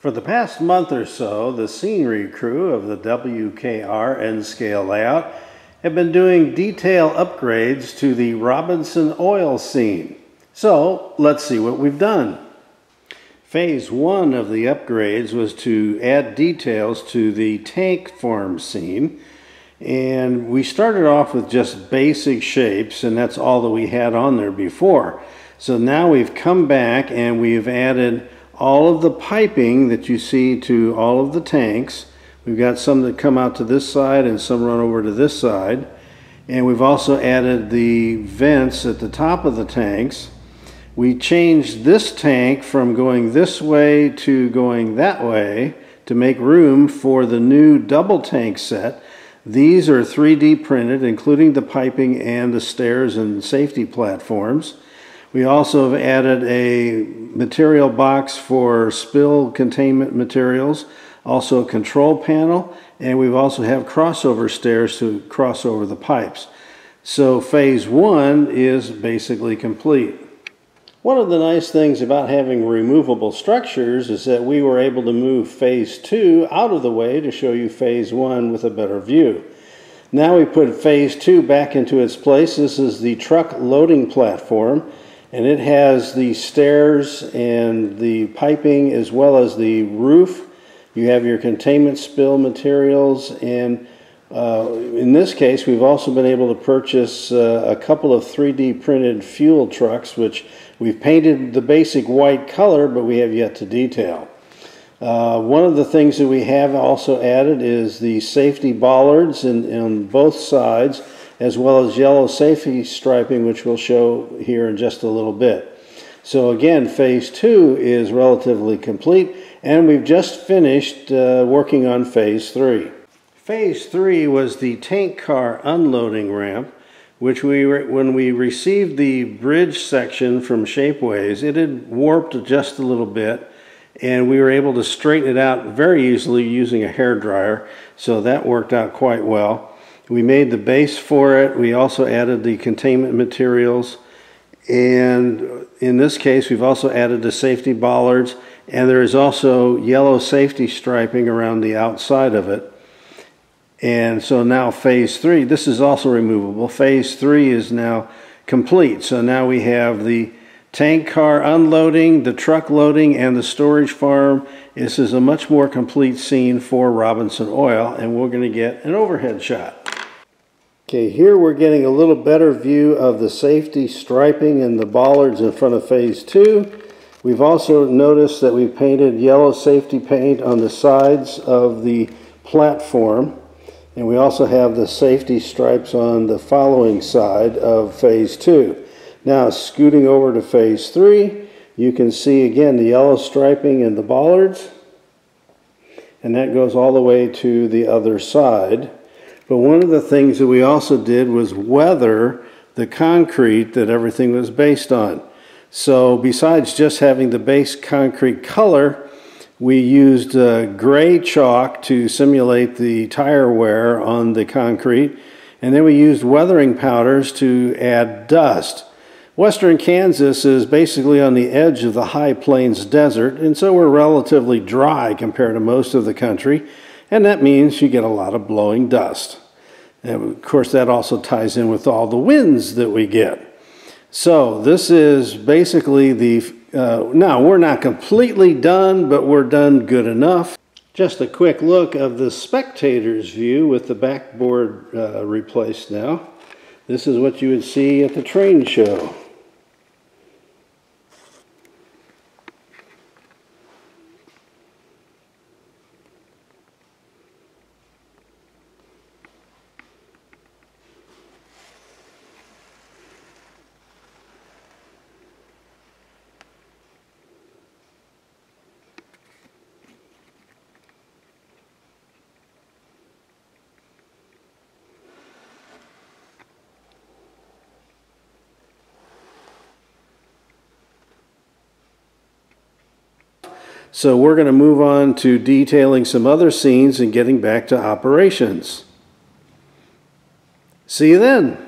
For the past month or so, the scenery crew of the WKR N-scale layout have been doing detail upgrades to the Robinson oil scene. So let's see what we've done. Phase 1 of the upgrades was to add details to the tank farm scene. And we started off with just basic shapes, and that's all that we had on there before. So now we've come back and we've added all of the piping that you see to all of the tanks. We've got some that come out to this side and some run over to this side. And we've also added the vents at the top of the tanks. We changed this tank from going this way to going that way to make room for the new double tank set. These are 3D printed, including the piping and the stairs and safety platforms. We also have added a material box for spill containment materials, also a control panel, and we also have crossover stairs to cross over the pipes. So phase 1 is basically complete. One of the nice things about having removable structures is that we were able to move phase 2 out of the way to show you phase 1 with a better view. Now we put phase 2 back into its place. This is the truck loading platform, and it has the stairs and the piping as well as the roof. You have your containment spill materials, and in this case we've also been able to purchase a couple of 3D printed fuel trucks, which we've painted the basic white color, but we have yet to detail. One of the things that we have also added is the safety bollards on both sides, as well as yellow safety striping, which we'll show here in just a little bit. So again, phase 2 is relatively complete, and we've just finished working on phase 3. Phase 3 was the tank car unloading ramp, which when we received the bridge section from Shapeways, it had warped just a little bit, and we were able to straighten it out very easily using a hairdryer, so that worked out quite well. We made the base for it. We also added the containment materials, and in this case we've also added the safety bollards, and there is also yellow safety striping around the outside of it. And so now phase 3, this is also removable. Phase 3 is now complete. So now we have the tank car unloading, the truck loading, and the storage farm. This is a much more complete scene for Robinson Oil, and we're going to get an overhead shot. Okay, here we're getting a little better view of the safety striping and the bollards in front of phase 2. We've also noticed that we painted yellow safety paint on the sides of the platform. And we also have the safety stripes on the following side of phase 2. Now scooting over to phase 3, you can see again the yellow striping and the bollards. And that goes all the way to the other side. But one of the things that we also did was weather the concrete that everything was based on. So besides just having the base concrete color, we used gray chalk to simulate the tire wear on the concrete, and then we used weathering powders to add dust. Western Kansas is basically on the edge of the High Plains Desert, and so we're relatively dry compared to most of the country, and that means you get a lot of blowing dust. And of course that also ties in with all the winds that we get. So this is basically the now, we're not completely done, but we're done good enough. Just a quick look of the spectator's view with the backboard replaced now. This is what you would see at the train show. So we're going to move on to detailing some other scenes and getting back to operations. See you then.